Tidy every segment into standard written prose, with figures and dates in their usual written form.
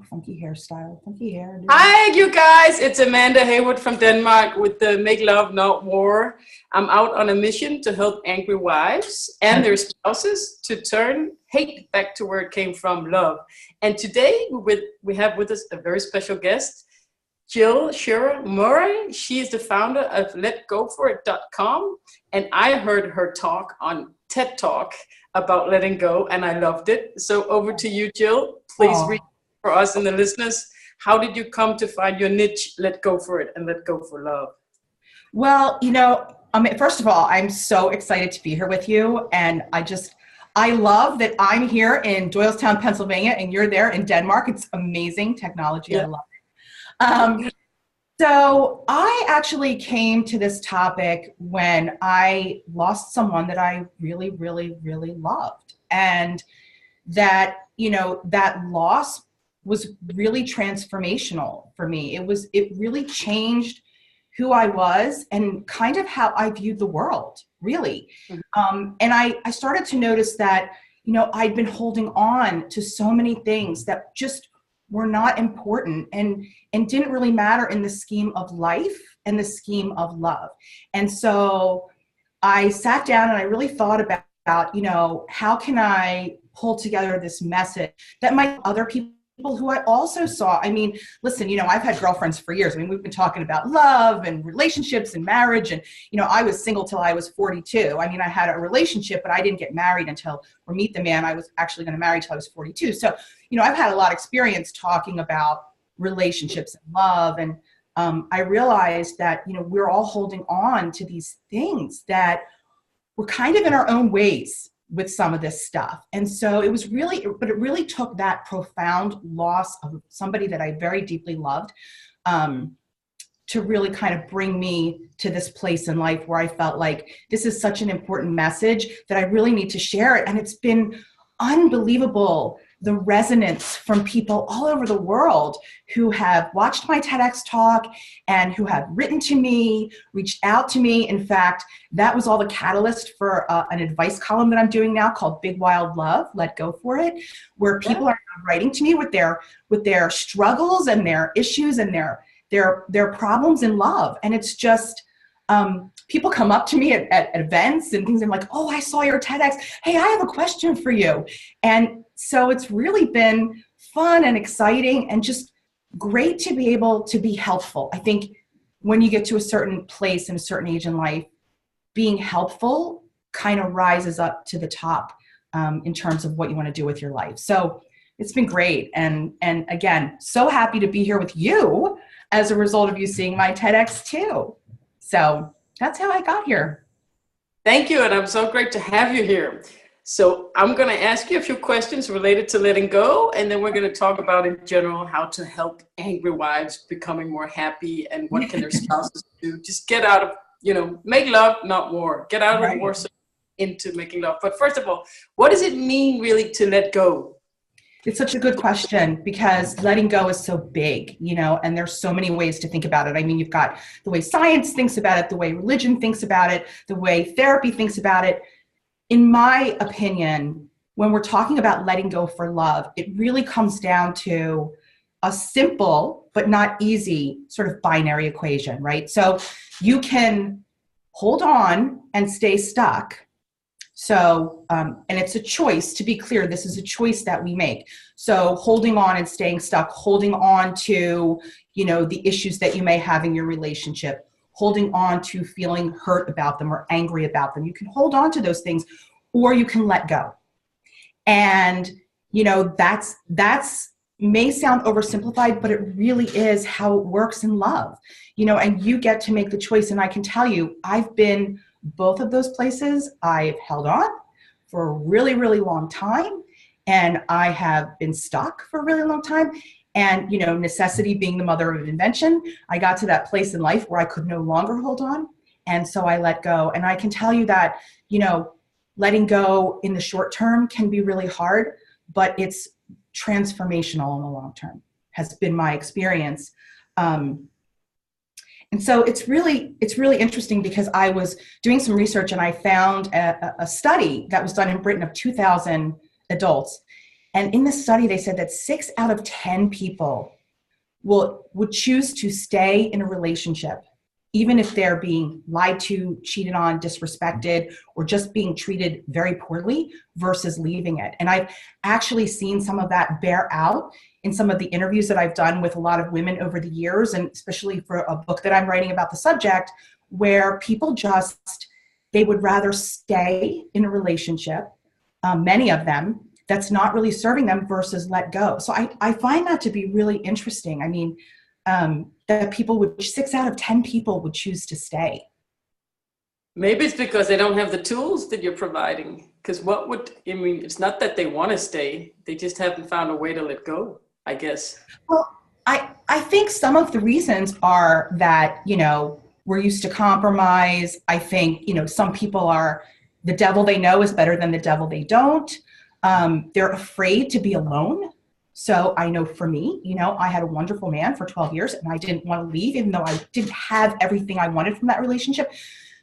Funky hairstyle, funky hair. Hi, you guys. It's Amanda Hayward from Denmark with the Make Love Not War. I'm out on a mission to help angry wives and their spouses to turn hate back to where it came from, love. And today we have with us a very special guest, Jill Sherer Murray. She is the founder of letgoforit.com. And I heard her talk on TED Talk about letting go, and I loved it. So over to you, Jill. Please read for us and the listeners. How did you come to find your niche, let go for it and let go for love? Well, first of all, I'm so excited to be here with you. And I love that I'm here in Doylestown, Pennsylvania, and you're there in Denmark. It's amazing technology. Yeah. I love it. So I actually came to this topic when I lost someone that I really, really, really loved. And that, that loss was really transformational for me. It really changed who I was and kind of how I viewed the world, really. And I started to notice that, I'd been holding on to so many things that just were not important and didn't really matter in the scheme of life and the scheme of love. And so I sat down and I really thought about, how can I pull together this message that might other people who I also saw. I mean, listen, I've had girlfriends for years. I mean, we've been talking about love and relationships and marriage. And, I was single till I was 42. I mean, I had a relationship, but I didn't get married or meet the man I was actually going to marry till I was 42. So, I've had a lot of experience talking about relationships and love. And I realized that, we're all holding on to these things that we're kind of in our own ways with some of this stuff. And so it really took that profound loss of somebody that I very deeply loved to really kind of bring me to this place in life where I felt like this is such an important message that I really need to share it. And it's been unbelievable, the resonance from people all over the world who have watched my TEDx talk and who have written to me, reached out to me. In fact, that was all the catalyst for an advice column that I'm doing now called Big Wild Love, Let Go For It, where people are writing to me with their struggles and their issues and their problems in love. And it's just, people come up to me at events and things. I'm like, oh, I saw your TEDx. Hey, I have a question for you. And so it's really been fun and exciting and just great to be able to be helpful. I think when you get to a certain place and a certain age in life, being helpful kind of rises up to the top in terms of what you want to do with your life. So it's been great. And again, so happy to be here with you as a result of you seeing my TEDx too. So that's how I got here. Thank you. And I'm so great to have you here. So I'm going to ask you a few questions related to letting go. And then we're going to talk about in general how to help angry wives becoming more happy and what can their spouses do. Just get out of, make love, not war. Get out of war into making love. But first of all, what does it mean really to let go? It's such a good question because letting go is so big, and there's so many ways to think about it. I mean, you've got the way science thinks about it, the way religion thinks about it, the way therapy thinks about it. In my opinion, when we're talking about letting go for love, it really comes down to a simple but not easy sort of binary equation, right? So you can hold on and stay stuck. So, and it's a choice, to be clear, this is a choice that we make. So holding on and staying stuck, holding on to, the issues that you may have in your relationship, holding on to feeling hurt about them or angry about them. You can hold on to those things or you can let go. And, that's may sound oversimplified, but it really is how it works in love, and you get to make the choice. And I can tell you, I've been both of those places. I've held on for a really, really long time, and I have been stuck for a really long time. And, necessity being the mother of invention, I got to that place in life where I could no longer hold on. And so I let go. And I can tell you that, letting go in the short term can be really hard, but it's transformational in the long term, has been my experience. And so it's really interesting because I was doing some research and I found a study that was done in Britain of 2,000 adults. And in the study, they said that 6 out of 10 people would choose to stay in a relationship, even if they're being lied to, cheated on, disrespected, or just being treated very poorly versus leaving it. And I've actually seen some of that bear out in some of the interviews that I've done with a lot of women over the years, and especially for a book that I'm writing about the subject, where people they would rather stay in a relationship, many of them, that's not really serving them versus let go. So I find that to be really interesting. I mean, that 6 out of 10 people would choose to stay. Maybe it's because they don't have the tools that you're providing. Because it's not that they want to stay, they just haven't found a way to let go, I guess. Well, I think some of the reasons are that, we're used to compromise. I think, some people are, the devil they know is better than the devil they don't. They're afraid to be alone. So I know for me, I had a wonderful man for 12 years and I didn't want to leave, even though I didn't have everything I wanted from that relationship,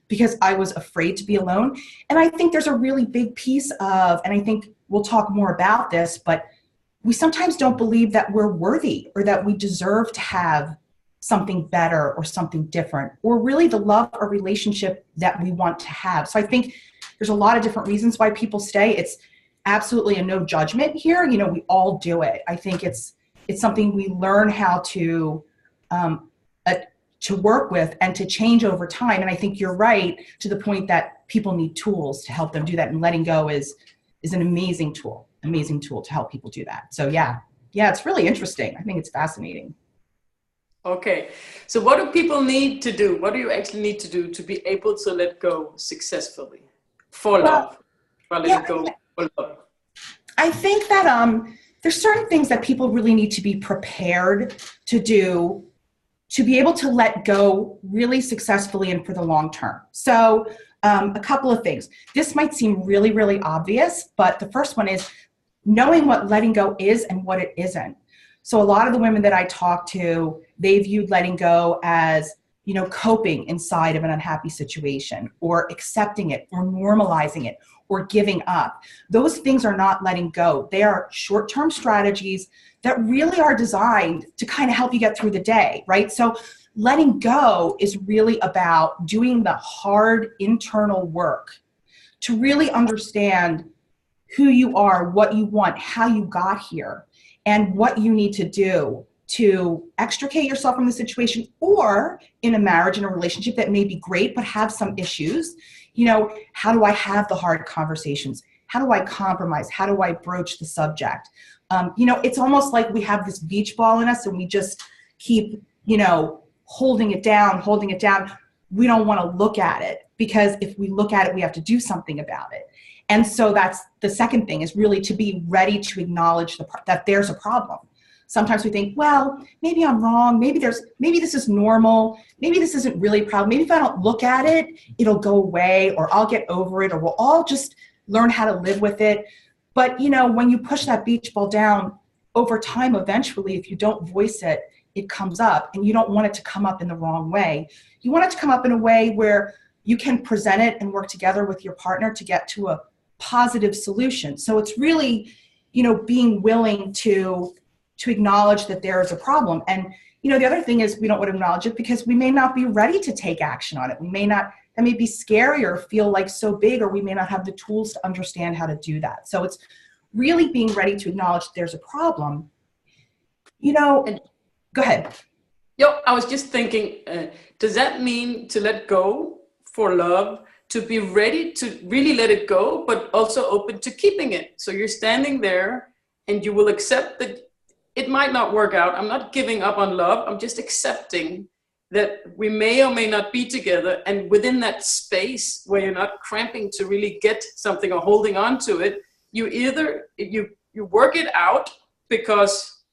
because I was afraid to be alone. And I think there's a really big piece of, and I think we'll talk more about this, but we sometimes don't believe that we're worthy or that we deserve to have something better or something different, or really the love or relationship that we want to have. So I think there's a lot of different reasons why people stay. It's absolutely a no judgment here. We all do it. I think it's something we learn how to work with and to change over time. And I think you're right to the point that people need tools to help them do that. And letting go is an amazing tool to help people do that. So yeah, it's really interesting. I think it's fascinating. Okay. So what do people need to do? What do you actually need to do to be able to let go successfully for love? Let go for love. I think that there's certain things that people really need to be prepared to do to be able to let go really successfully and for the long term. So a couple of things. This might seem really, really obvious, but the first one is knowing what letting go is and what it isn't. So a lot of the women that I talk to, they viewed letting go as, coping inside of an unhappy situation, or accepting it, or normalizing it, or giving up. Those things are not letting go. They are short-term strategies that really are designed to kind of help you get through the day, right? So letting go is really about doing the hard internal work to really understand who you are, what you want, how you got here, and what you need to do to extricate yourself from the situation, or in a marriage, in a relationship that may be great but have some issues. How do I have the hard conversations? How do I compromise? How do I broach the subject? It's almost like we have this beach ball in us and we just keep, holding it down. We don't want to look at it, because if we look at it, we have to do something about it. And so that's the second thing, is really to be ready to acknowledge that there's a problem. Sometimes we think, well, maybe I'm wrong. Maybe this is normal. Maybe this isn't really a problem. Maybe if I don't look at it, it'll go away, or I'll get over it, or we'll all just learn how to live with it. But, when you push that beach ball down over time, eventually, if you don't voice it, it comes up, and you don't want it to come up in the wrong way. You want it to come up in a way where you can present it and work together with your partner to get to a positive solution. So it's really, being willing to acknowledge that there is a problem. And, the other thing is we don't want to acknowledge it because we may not be ready to take action on it. That may be scary or feel like so big, or we may not have the tools to understand how to do that. So it's really being ready to acknowledge there's a problem. Go ahead. I was just thinking, does that mean to let go for love, to be ready to really let it go, but also open to keeping it? So you're standing there and you will accept that it might not work out. I'm not giving up on love. I'm just accepting that we may or may not be together. And within that space where you're not cramping to really get something or holding on to it, you either, you work it out, because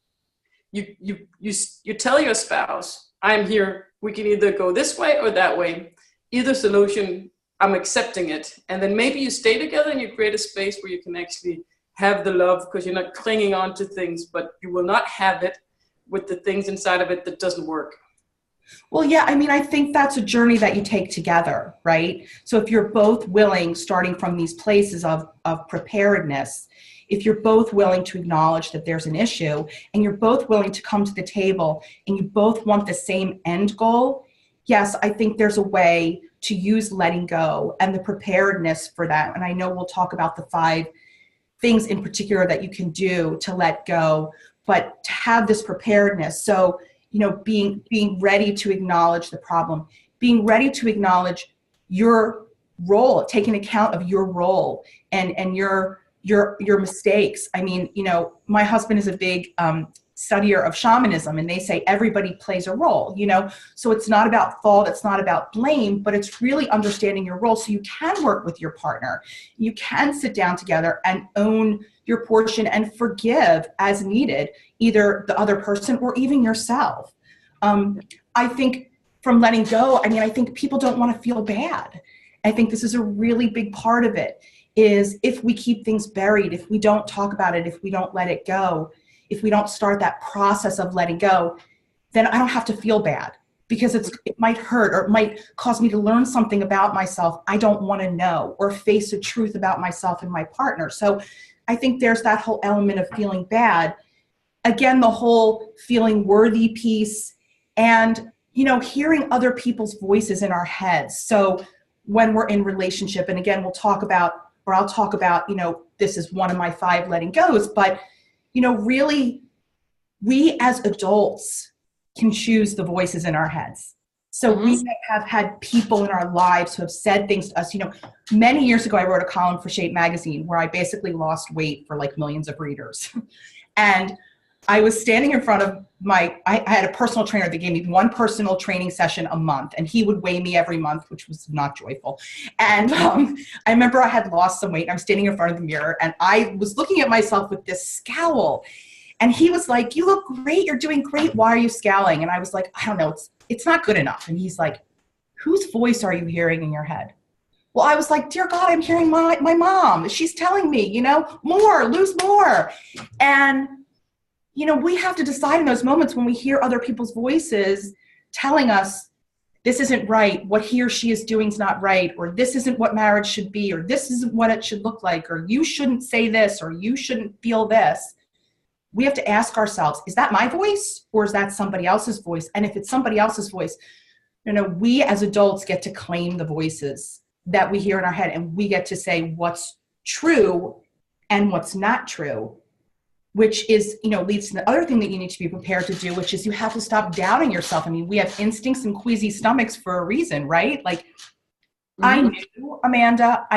you tell your spouse, I'm here. We can either go this way or that way. Either solution, I'm accepting it. And then maybe you stay together and you create a space where you can actually have the love, because you're not clinging on to things, but you will not have it with the things inside of it that doesn't work. Well, yeah, I think that's a journey that you take together, right? So if you're both willing, starting from these places of preparedness, if you're both willing to acknowledge that there's an issue and you're both willing to come to the table and you both want the same end goal, yes, I think there's a way to use letting go and the preparedness for that. And I know we'll talk about the 5 things in particular that you can do to let go, but to have this preparedness. So, being ready to acknowledge the problem, being ready to acknowledge your role, taking account of your role and your mistakes. I mean, my husband is a big studier of shamanism, and they say everybody plays a role, so it's not about fault, it's not about blame, but it's really understanding your role so you can work with your partner. You can sit down together and own your portion and forgive as needed, either the other person or even yourself. I think from letting go, I think people don't want to feel bad. I think this is a really big part of it, is if we keep things buried, if we don't talk about it, if we don't let it go, if we don't start that process of letting go, then I don't have to feel bad, because it might hurt or it might cause me to learn something about myself I don't want to know, or face a truth about myself and my partner. So I think there's that whole element of feeling bad. Again, the whole feeling worthy piece and, hearing other people's voices in our heads. So when we're in relationship, and again, I'll talk about, this is one of my 5 letting goes, but really, we as adults can choose the voices in our heads. So we have had people in our lives who have said things to us. Many years ago, I wrote a column for Shape magazine where I basically lost weight for like millions of readers. And I was standing in front of I had a personal trainer that gave me 1 personal training session a month, and he would weigh me every month, which was not joyful. And I remember I had lost some weight, and I'm standing in front of the mirror, and I was looking at myself with this scowl. And he was like, "You look great. You're doing great. Why are you scowling?" And I was like, "I don't know. It's not good enough." And he's like, "Whose voice are you hearing in your head?" Well, I was like, "Dear God, I'm hearing my mom. She's telling me, more, lose more." And we have to decide in those moments when we hear other people's voices telling us this isn't right, what he or she is doing is not right, or this isn't what marriage should be, or this isn't what it should look like, or you shouldn't say this, or you shouldn't feel this. We have to ask ourselves, is that my voice or is that somebody else's voice? And if it's somebody else's voice, we as adults get to claim the voices that we hear in our head, and we get to say what's true and what's not true. Which is, leads to the other thing that you need to be prepared to do, which is you have to stop doubting yourself. I mean, we have instincts and queasy stomachs for a reason, right? Like I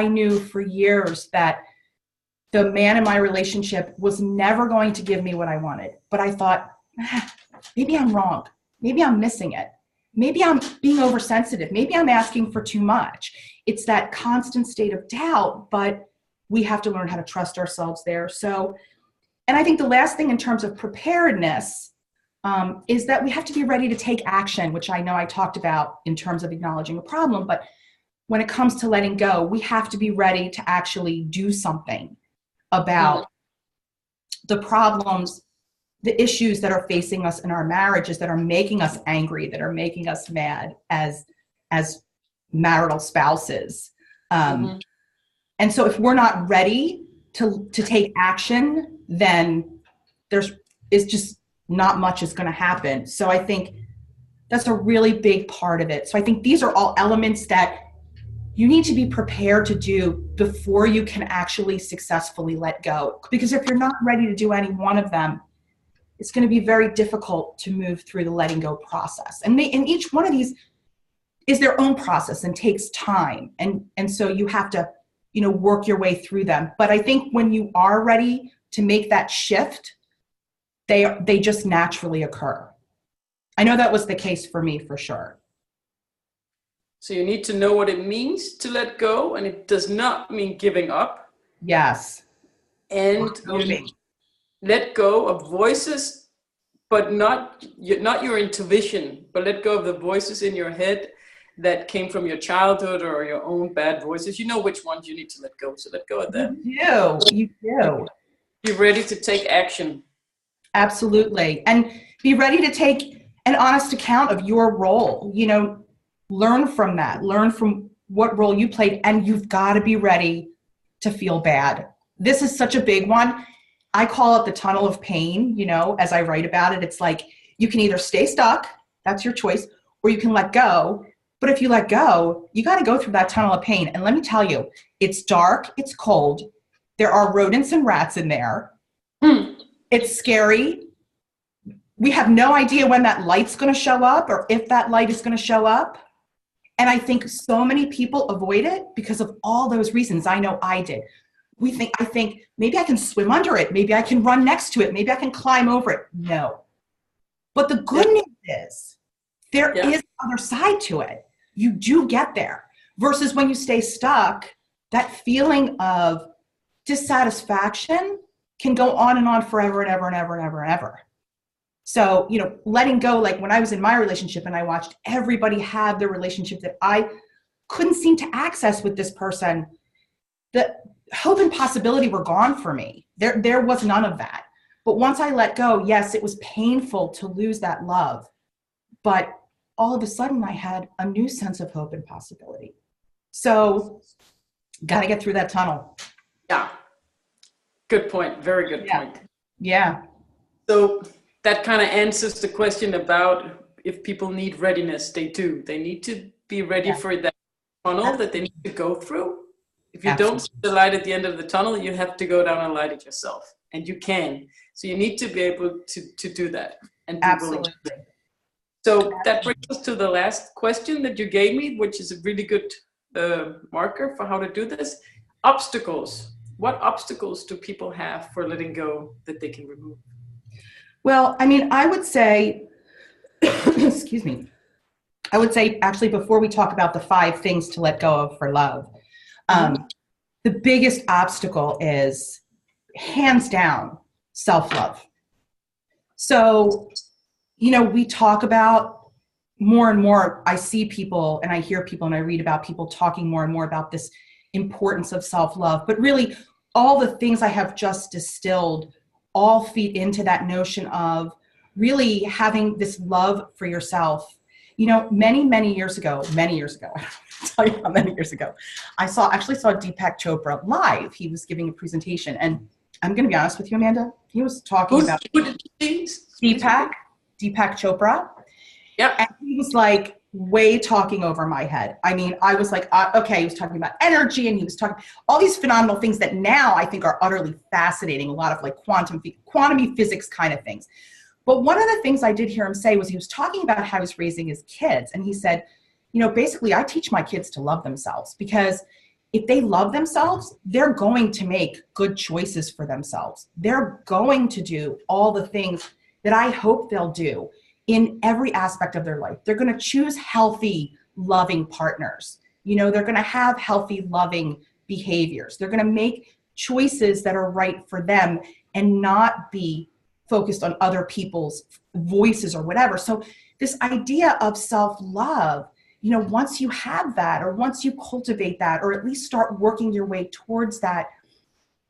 knew for years that the man in my relationship was never going to give me what I wanted. But I thought, maybe I'm wrong. Maybe I'm missing it. Maybe I'm being oversensitive. Maybe I'm asking for too much. It's that constant state of doubt, but we have to learn how to trust ourselves there. So, and I think the last thing in terms of preparedness is that we have to be ready to take action, which I know I talked about in terms of acknowledging a problem. But when it comes to letting go, we have to be ready to actually do something about the problems, the issues that are facing us in our marriages that are making us angry, that are making us mad as marital spouses. And so if we're not ready to take action, then is just not much is going to happen. So I think that's a really big part of it. So I think these are all elements that you need to be prepared to do before you can actually successfully let go. Because if you're not ready to do any one of them, it's going to be very difficult to move through the letting go process. And each one of these is their own process and takes time. And so you have to, work your way through them. But I think when you are ready to make that shift, they just naturally occur. I know that was the case for me, for sure. So you need to know what it means to let go, and it does not mean giving up. Yes. And you let go of voices, but not your intuition, but let go of the voices in your head that came from your childhood or your own bad voices. You know which ones you need to let go, so let go of them. You do. You're ready to take action. Absolutely. And be ready to take an honest account of your role. Learn from that. Learn from what role you played. And you've got to be ready to feel bad. this is such a big one. I call it the tunnel of pain, as I write about it. It's like you can either stay stuck, that's your choice, or you can let go. But if you let go, you got to go through that tunnel of pain. And let me tell you, it's dark, it's cold. There are rodents and rats in there. It's scary. We have no idea when that light's going to show up or if that light is going to show up. And I think so many people avoid it because of all those reasons. I know I did. I think maybe I can swim under it. Maybe I can run next to it. Maybe I can climb over it. No. But the good news is there is other side to it. You do get there versus when you stay stuck, that feeling of dissatisfaction can go on and on forever and ever and ever and ever and ever. So, letting go, like when I was in my relationship and I watched everybody have the relationship that I couldn't seem to access with this person, the hope and possibility were gone for me. There was none of that. But once I let go, yes, it was painful to lose that love. But all of a sudden I had a new sense of hope and possibility. So got to get through that tunnel. Yeah. Good point. Very good point. Yeah. So that kind of answers the question about if people need readiness. They do. They need to be ready for that tunnel that they need to go through. If you don't see the light at the end of the tunnel, you have to go down and light it yourself. And you can. So you need to be able to do that. And be willing to do it. So that brings us to the last question that you gave me, which is a really good marker for how to do this. Obstacles. What obstacles do people have for letting go that they can remove? Well, I would say, excuse me, I would say actually before we talk about the 5 things to let go of for love, the biggest obstacle is hands down self-love. So, we talk about more and more, I see people and I hear people and I read about people talking more and more about this importance of self-love, but really all the things I have just distilled all feed into that notion of really having this love for yourself. Many years ago, I don't tell you how many years ago, I actually saw Deepak Chopra live. He was giving a presentation, and I'm going to be honest with you, Amanda. He was talking about Deepak Chopra. Yeah. And he was like way talking over my head. I was like, okay, he was talking about energy and he was talking all these phenomenal things that now I think are utterly fascinating. A lot of like quantum physics kind of things. But one of the things I did hear him say was he was talking about how he was raising his kids. And he said, basically I teach my kids to love themselves because if they love themselves, they're going to make good choices for themselves. They're going to do all the things that I hope they'll do in every aspect of their life. They're going to choose healthy, loving partners. They're going to have healthy, loving behaviors. They're going to make choices that are right for them and not be focused on other people's voices or whatever. So this idea of self-love, once you have that, or once you cultivate that, or at least start working your way towards that,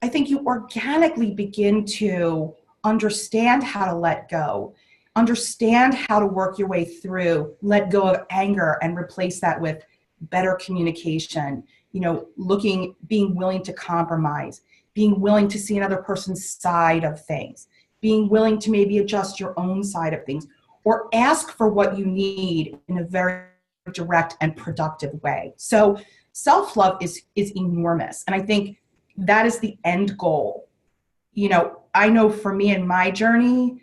I think you organically begin to understand how to let go, understand how to work your way through, let go of anger and replace that with better communication, being willing to compromise, being willing to see another person's side of things, being willing to maybe adjust your own side of things, or ask for what you need in a very direct and productive way. So self-love is enormous. And I think that is the end goal. I know for me in my journey,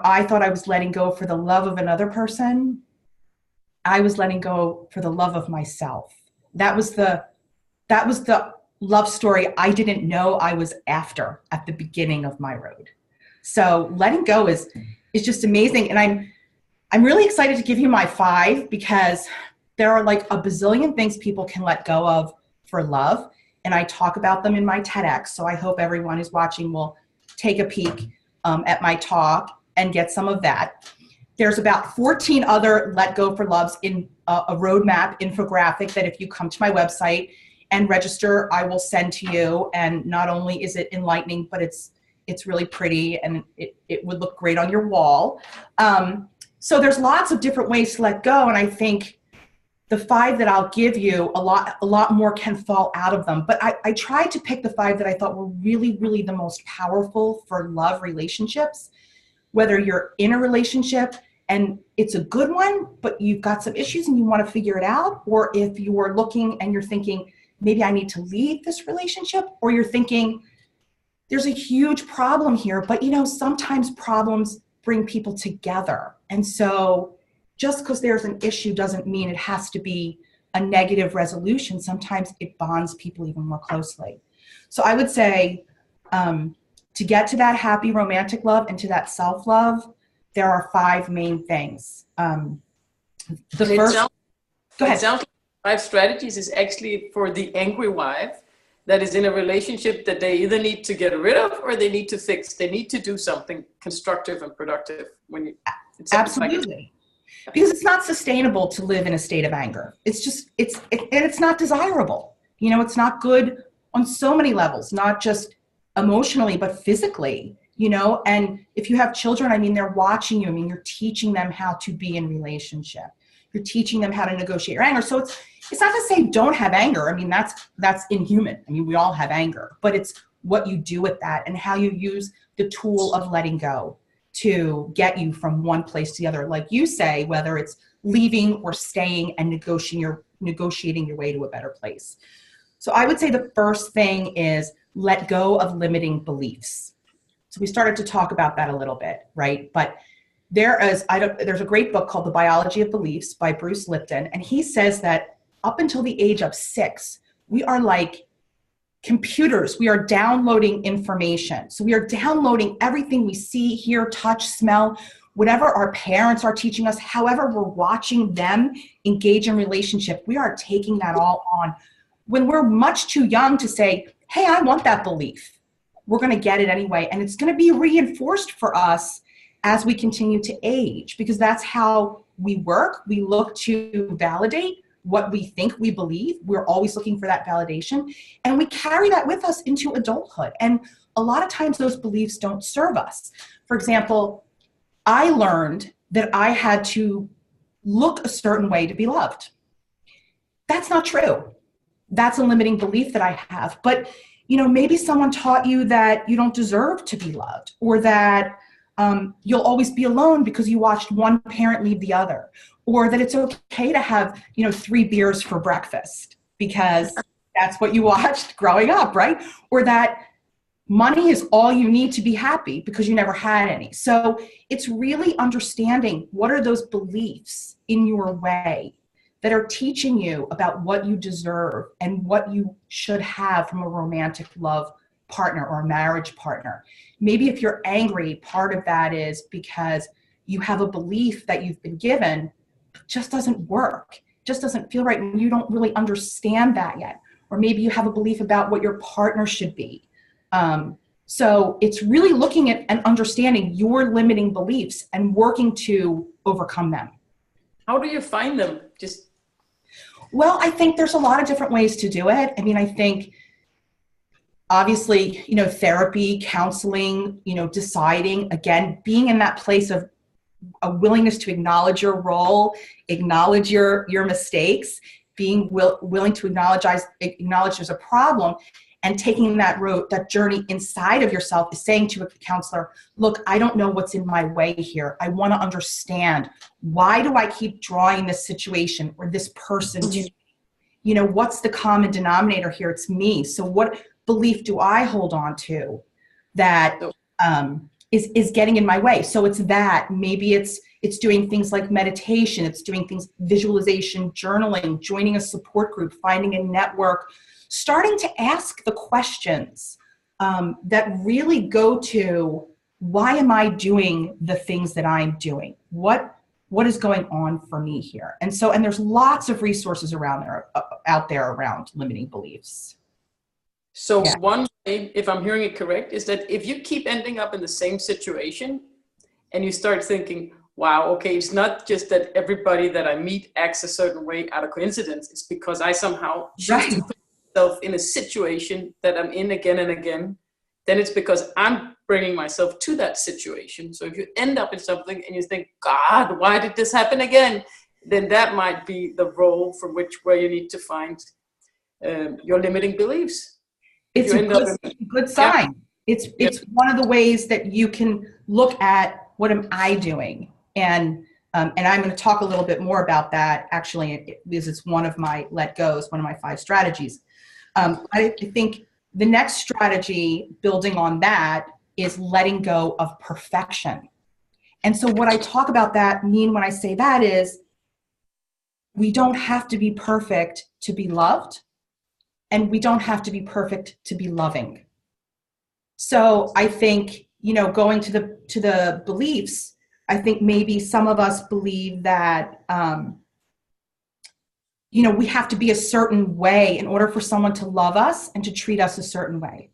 I thought I was letting go for the love of another person. I was letting go for the love of myself. That was the love story I didn't know I was after at the beginning of my road. So letting go is just amazing. And I'm really excited to give you my 5 because there are like a bazillion things people can let go of for love. And I talk about them in my TEDx. So I hope everyone who's watching will take a peek at my talk and get some of that. There's about 14 other let go for loves in a roadmap infographic that if you come to my website and register, I will send to you. And not only is it enlightening, but it's really pretty and it would look great on your wall. So there's lots of different ways to let go. And I think the 5 that I'll give you, a lot more can fall out of them. But I tried to pick the 5 that I thought were really, really the most powerful for love relationships, whether you're in a relationship and it's a good one, but you've got some issues and you want to figure it out, or if you are looking and you're thinking, maybe I need to leave this relationship, or you're thinking, there's a huge problem here, but sometimes problems bring people together. And so just because there's an issue doesn't mean it has to be a negative resolution. Sometimes it bonds people even more closely. So I would say, to get to that happy romantic love and to that self-love, there are 5 main things. The first, go ahead. It sounds like 5 strategies is actually for the angry wife that is in a relationship that they either need to get rid of or they need to fix. They need to do something constructive and productive. Absolutely. Because it's not sustainable to live in a state of anger. It's not desirable. It's not good on so many levels, not just emotionally, but physically, and if you have children, they're watching you. You're teaching them how to be in relationship. You're teaching them how to negotiate your anger. So it's not to say don't have anger. That's inhuman. We all have anger, but it's what you do with that and how you use the tool of letting go to get you from one place to the other. Like you say, whether it's leaving or staying and negotiating your way to a better place. So I would say the first thing is let go of limiting beliefs. So we started to talk about that a little bit, right? But there's a great book called The Biology of Beliefs by Bruce Lipton. And he says that up until the age of 6, we are like computers. We are downloading information. So we are downloading everything we see, hear, touch, smell, whatever our parents are teaching us, however we're watching them engage in relationship, we are taking that all on. When we're much too young to say, hey, I want that belief, we're going to get it anyway. And it's going to be reinforced for us as we continue to age, because that's how we work. We look to validate what we think we believe. We're always looking for that validation. And we carry that with us into adulthood. And a lot of times those beliefs don't serve us. For example, I learned that I had to look a certain way to be loved. That's not true. That's a limiting belief that I have. But maybe someone taught you that you don't deserve to be loved, or that you'll always be alone because you watched one parent leave the other, or that it's okay to have 3 beers for breakfast because that's what you watched growing up, right? Or that money is all you need to be happy because you never had any. So it's really understanding what are those beliefs in your way that are teaching you about what you deserve and what you should have from a romantic love partner or a marriage partner. Maybe if you're angry, part of that is because you have a belief that you've been given just doesn't work, just doesn't feel right, and you don't really understand that yet. Or maybe you have a belief about what your partner should be. So it's really looking at and understanding your limiting beliefs and working to overcome them. How do you find them? Well, I think there's a lot of different ways to do it. I think obviously, therapy, counseling, deciding, again, being in that place of a willingness to acknowledge your role, acknowledge your mistakes, being willing to acknowledge there's a problem, and taking that journey inside of yourself is saying to a counselor, look, I don't know what's in my way here. I want to understand, why do I keep drawing this situation or this person to me? What's the common denominator here? It's me. So what belief do I hold on to that is getting in my way? So it's that. Maybe it's doing things like meditation. It's doing things, visualization, journaling, joining a support group, finding a network, starting to ask the questions that really go to, why am I doing the things that I'm doing? What is going on for me here? And there's lots of resources out there around limiting beliefs. So yeah. One way, if I'm hearing it correct, is that if you keep ending up in the same situation and you start thinking, wow, okay, it's not just that everybody that I meet acts a certain way out of coincidence. It's because I somehow choose to put myself in a situation that I'm in again and again. Then it's because I'm bringing myself to that situation. So if you end up in something and you think, God, why did this happen again? then that might be the role from where you need to find your limiting beliefs. It's a good sign. It's one of the ways that you can look at, what am I doing? And I'm going to talk a little bit more about that, actually, because it's one of my let goes, one of my 5 strategies. I think the next strategy, building on that, is letting go of perfection. And so what I talk about that mean when I say that is, we don't have to be perfect to be loved, and we don't have to be perfect to be loving. So I think, going to the beliefs, I think maybe some of us believe that, we have to be a certain way in order for someone to love us and to treat us a certain way.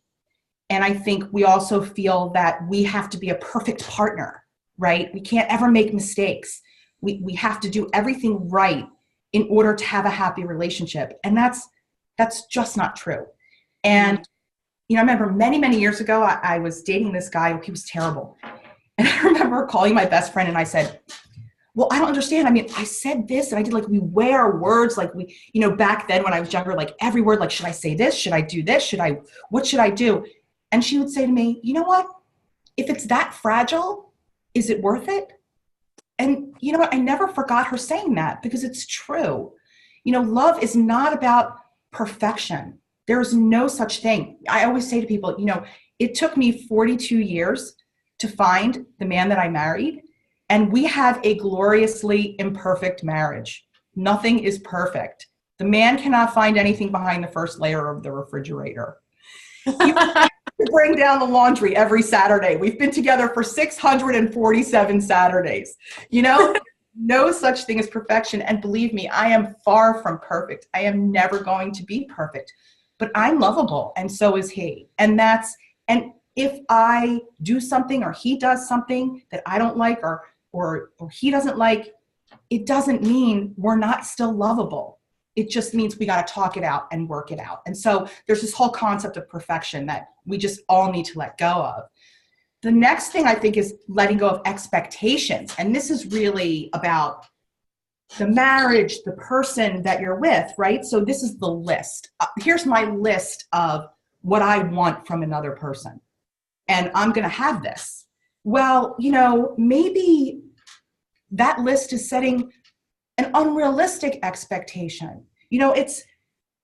And I think we also feel that we have to be a perfect partner, right? We can't ever make mistakes. We have to do everything right in order to have a happy relationship. And that's just not true. And, I remember many, many years ago, I was dating this guy. He was terrible. And I remember calling my best friend and I said, well, I don't understand. I mean, I said this and I did, like, we weigh our words, like we, back then when I was younger, like every word, like, should I say this? Should I do this? What should I do? And she would say to me, you know what? If it's that fragile, is it worth it? And you know what? I never forgot her saying that, because it's true. Love is not about perfection. There's no such thing. I always say to people, it took me 42 years to find the man that I married, and we have a gloriously imperfect marriage. Nothing is perfect. The man cannot find anything behind the first layer of the refrigerator. You have to bring down the laundry every Saturday. We've been together for 647 Saturdays. No such thing as perfection. And believe me, I am far from perfect. I am never going to be perfect, but I'm lovable, and so is he. And if I do something or he does something that I don't like or he doesn't like, it doesn't mean we're not still lovable. It just means we got to talk it out and work it out. And so there's this whole concept of perfection that we just all need to let go of. The next thing I think is letting go of expectations. And this is really about the marriage, the person that you're with, right? So this is the list. Here's my list of what I want from another person. And I'm going to have this. Well, maybe that list is setting an unrealistic expectation.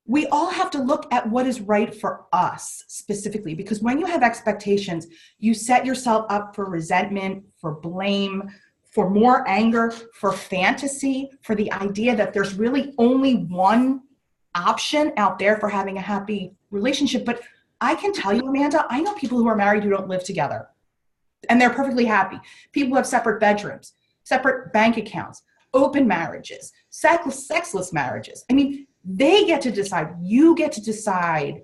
We all have to look at what is right for us specifically, because when you have expectations, you set yourself up for resentment, for blame, for more anger, for fantasy, for the idea that there's really only one option out there for having a happy relationship. But I can tell you, Amanda, I know people who are married who don't live together, and they're perfectly happy. People who have separate bedrooms, separate bank accounts, open marriages, sexless marriages. I mean, they get to decide. You get to decide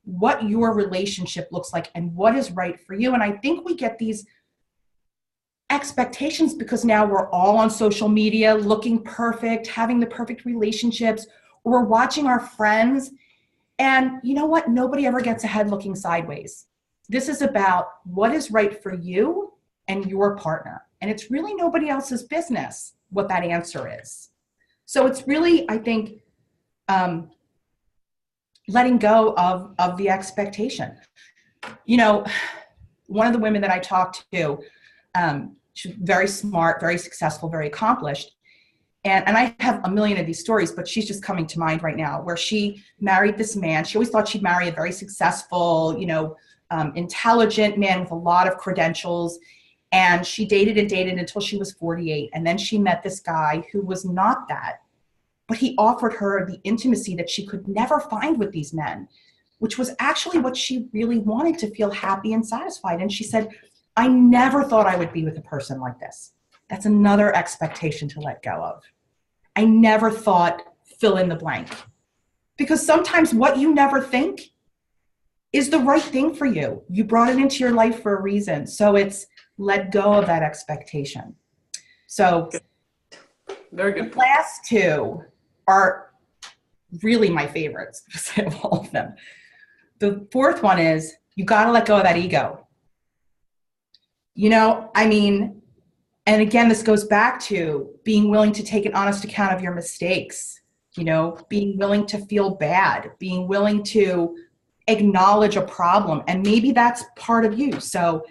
what your relationship looks like and what is right for you. And I think we get these expectations because now we're all on social media looking perfect, having the perfect relationships, or we're watching our friends. And you know what? Nobody ever gets ahead looking sideways. This is about what is right for you and your partner. And it's really nobody else's business what that answer is. So it's really, I think, letting go of the expectation. One of the women that I talked to, she's very smart, very successful, very accomplished. And I have a million of these stories, but she's just coming to mind right now, where she married this man. She always thought she'd marry a very successful, intelligent man with a lot of credentials. And she dated and dated until she was 48. And then she met this guy who was not that, but he offered her the intimacy that she could never find with these men, which was actually what she really wanted, to feel happy and satisfied. And she said, I never thought I would be with a person like this. That's another expectation to let go of. I never thought, fill in the blank. Because sometimes what you never think is the right thing for you. You brought it into your life for a reason. So it's let go of that expectation. So very good. The last two are really my favorites of all of them. The fourth one is, you got to let go of that ego. And again, this goes back to being willing to take an honest account of your mistakes, being willing to feel bad, being willing to acknowledge a problem. And maybe that's part of you. So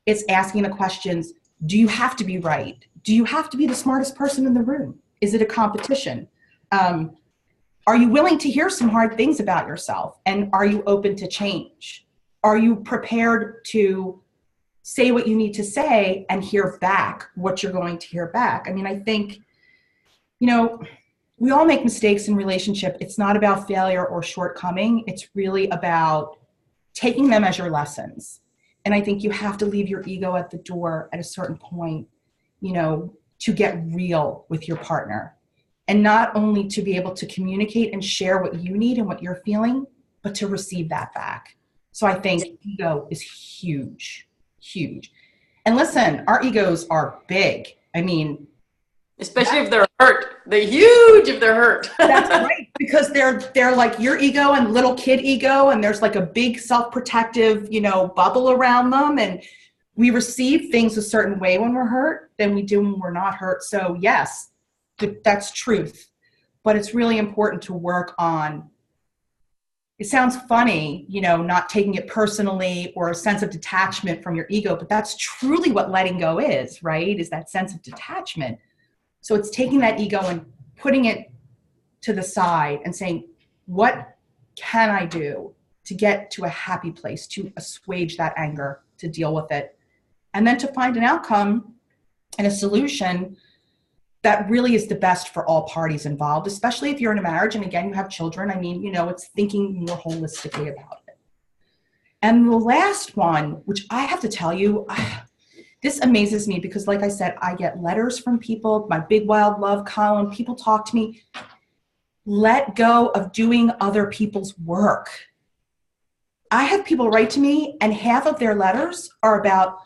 it's asking the questions, do you have to be right? Do you have to be the smartest person in the room? Is it a competition? Are you willing to hear some hard things about yourself? And are you open to change? Are you prepared to say what you need to say and hear back what you're going to hear back? I mean, I think, we all make mistakes in relationship. It's not about failure or shortcoming. It's really about taking them as your lessons. And I think you have to leave your ego at the door at a certain point, to get real with your partner. And not only to be able to communicate and share what you need and what you're feeling, but to receive that back. So I think ego is huge, huge. And listen, our egos are big. I mean, especially if they're hurt. They're huge if they're hurt. That's right, because they're like your ego and little kid ego, and there's like a big self-protective, bubble around them. And we receive things a certain way when we're hurt than we do when we're not hurt. So yes, that's truth. But it's really important to work on, it sounds funny, not taking it personally or a sense of detachment from your ego, but that's truly what letting go is, right? Is that sense of detachment. So it's taking that ego and putting it to the side and saying, what can I do to get to a happy place, to assuage that anger, to deal with it, and then to find an outcome and a solution that really is the best for all parties involved, especially if you're in a marriage and again, you have children. I mean, it's thinking more holistically about it. And the last one, which I have to tell you, this amazes me because like I said, I get letters from people, my Big Wild Love column, people talk to me, let go of doing other people's work. I have people write to me and half of their letters are about,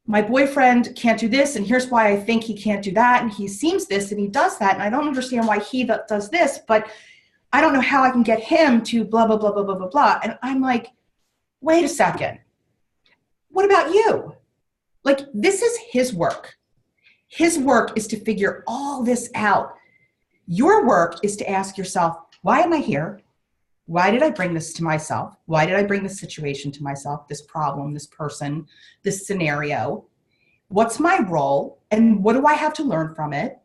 my boyfriend can't do this, and here's why I think he can't do that, and he seems this, and he does that, and I don't understand why he does this, but I don't know how I can get him to blah, blah, blah, blah, blah, blah, blah. And I'm like, wait a second. What about you? Like, this is his work. His work is to figure all this out. Your work is to ask yourself, why am I here? Why did I bring this to myself? Why did I bring this situation to myself, this problem, this person, this scenario? What's my role? And what do I have to learn from it?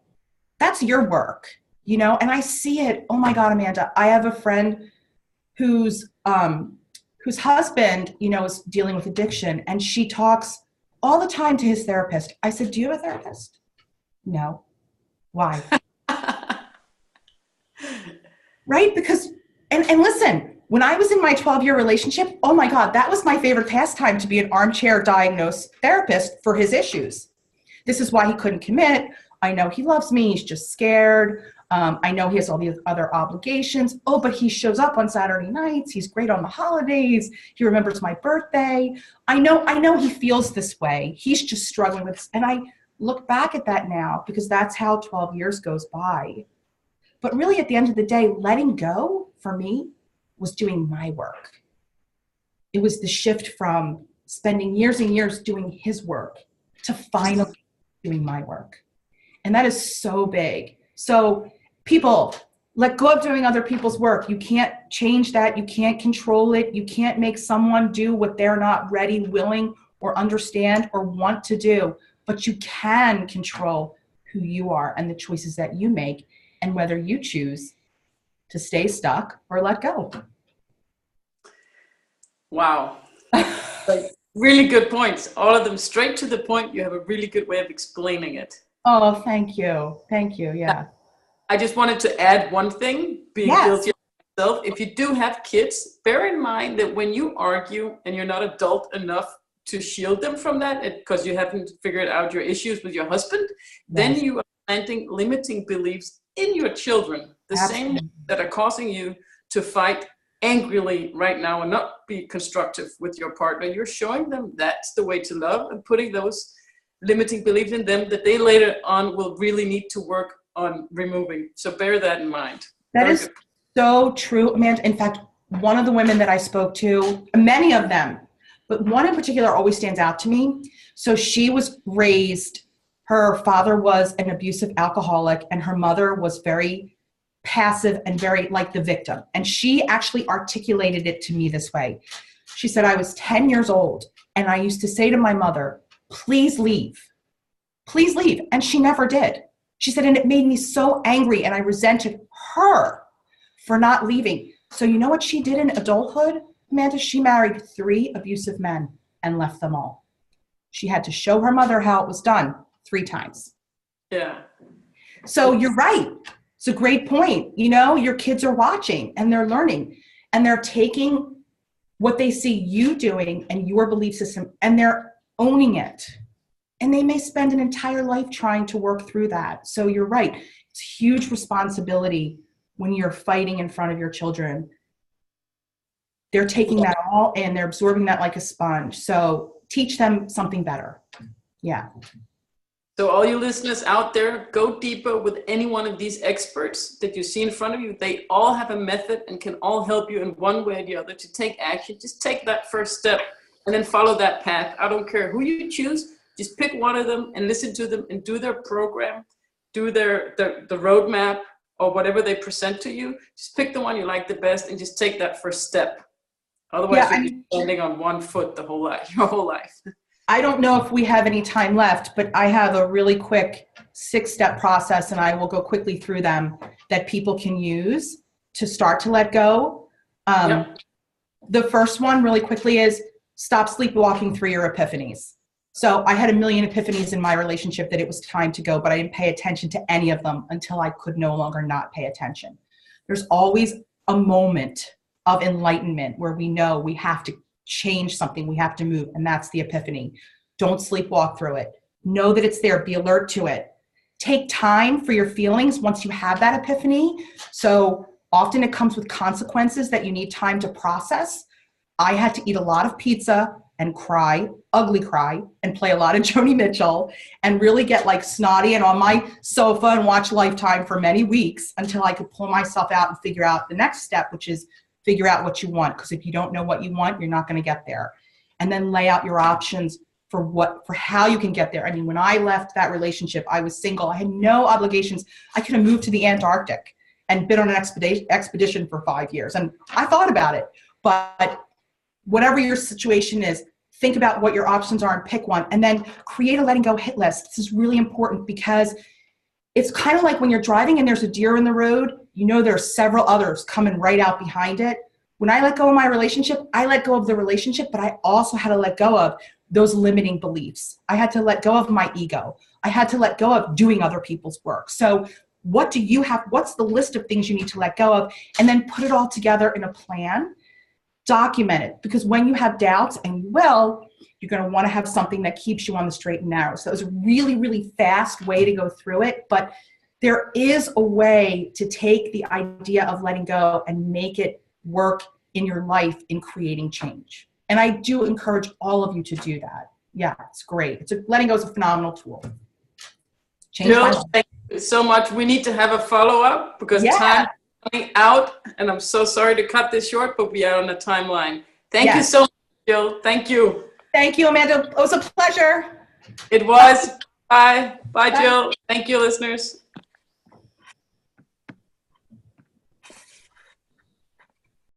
That's your work, and I see it. Oh my God, Amanda, I have a friend whose husband, is dealing with addiction, and she talks all the time to his therapist. I said, do you have a therapist? No. Why? Right? Because And listen, when I was in my 12-year relationship, oh my God, that was my favorite pastime, to be an armchair diagnosed therapist for his issues. This is why he couldn't commit. I know he loves me. He's just scared. I know he has all these other obligations. Oh, but he shows up on Saturday nights. He's great on the holidays. He remembers my birthday. I know he feels this way. He's just struggling with this. And I look back at that now because that's how 12 years goes by. But really, at the end of the day, letting go for me was doing my work. It was the shift from spending years and years doing his work to finally doing my work. And that is so big. So people, let go of doing other people's work. You can't change that. You can't control it. You can't make someone do what they're not ready, willing, or understand or want to do. But you can control who you are and the choices that you make, and whether you choose to stay stuck or let go. Wow. Really good points. All of them straight to the point. You have a really good way of explaining it. Oh, thank you. Thank you. Yeah. I just wanted to add one thing, being guilty of myself. If you do have kids, bear in mind that when you argue and you're not adult enough to shield them from that, because you haven't figured out your issues with your husband, then you are planting limiting beliefs in your children, the same that are causing you to fight angrily right now and not be constructive with your partner. You're showing them that's the way to love, and putting those limiting beliefs in them that they later on will really need to work on removing. So bear that in mind. That is so true, Amanda. In fact, one of the women that I spoke to, many of them, but one in particular always stands out to me. So she was raised Her father was an abusive alcoholic, and her mother was very passive and very like the victim. And she actually articulated it to me this way. She said, I was 10 years old, and I used to say to my mother, please leave. Please leave. And she never did. She said, and it made me so angry, and I resented her for not leaving. So you know what she did in adulthood, Amanda? She married 3 abusive men and left them all. She had to show her mother how it was done 3 times. Yeah. So you're right. It's a great point. You know, your kids are watching and they're learning, and they're taking what they see you doing and your belief system, and they're owning it. And they may spend an entire life trying to work through that. So you're right. It's a huge responsibility when you're fighting in front of your children. They're taking that all in, they're absorbing that like a sponge. So teach them something better. Yeah. So all you listeners out there, go deeper with any one of these experts that you see in front of you. They all have a method and can all help you in one way or the other to take action. Just take that first step and then follow that path. I don't care who you choose. Just pick one of them and listen to them and do their program, do the roadmap or whatever they present to you. Just pick the one you like the best and just take that first step. Otherwise, you'll be standing on one foot your whole life. I don't know if we have any time left, but I have a really quick 6-step process, and I will go quickly through them that people can use to start to let go. Yep. The first one really quickly is stop sleepwalking through your epiphanies. So I had a million epiphanies in my relationship that it was time to go, but I didn't pay attention to any of them until I could no longer not pay attention. There's always a moment of enlightenment where we know we have to change something, we have to move, and that's the epiphany. Don't sleepwalk through it. Know that it's there. Be alert to it. Take time for your feelings once you have that epiphany. So often it comes with consequences that you need time to process. I had to eat a lot of pizza and cry, ugly cry, and play a lot of Joni Mitchell and really get like snotty and on my sofa and watch Lifetime for many weeks until I could pull myself out and figure out the next step, which is figure out what you want. Because if you don't know what you want, you're not going to get there. And then lay out your options for how you can get there. I mean, when I left that relationship, I was single. I had no obligations. I could have moved to the Antarctic and been on an expedition for 5 years. And I thought about it, but whatever your situation is, think about what your options are and pick one, and then create a letting go hit list. This is really important because it's kind of like when you're driving and there's a deer in the road, you know, there's several others coming right out behind it. When I let go of my relationship, I let go of the relationship, but I also had to let go of those limiting beliefs. I had to let go of my ego. I had to let go of doing other people's work. So what do you have? What's the list of things you need to let go of? And then put it all together in a plan. Document it, because when you have doubts, and you will, you're going to want to have something that keeps you on the straight and narrow. So it was a really, really fast way to go through it, but there is a way to take the idea of letting go and make it work in your life in creating change. And I do encourage all of you to do that. Yeah, it's great. Letting go is a phenomenal tool. Jill, thank you so much. We need to have a follow-up because time is out, and I'm so sorry to cut this short, but we are on the timeline. Thank you so much, Jill. Thank you. Thank you, Amanda. It was a pleasure. It was. Bye. Bye, Jill. Thank you, listeners.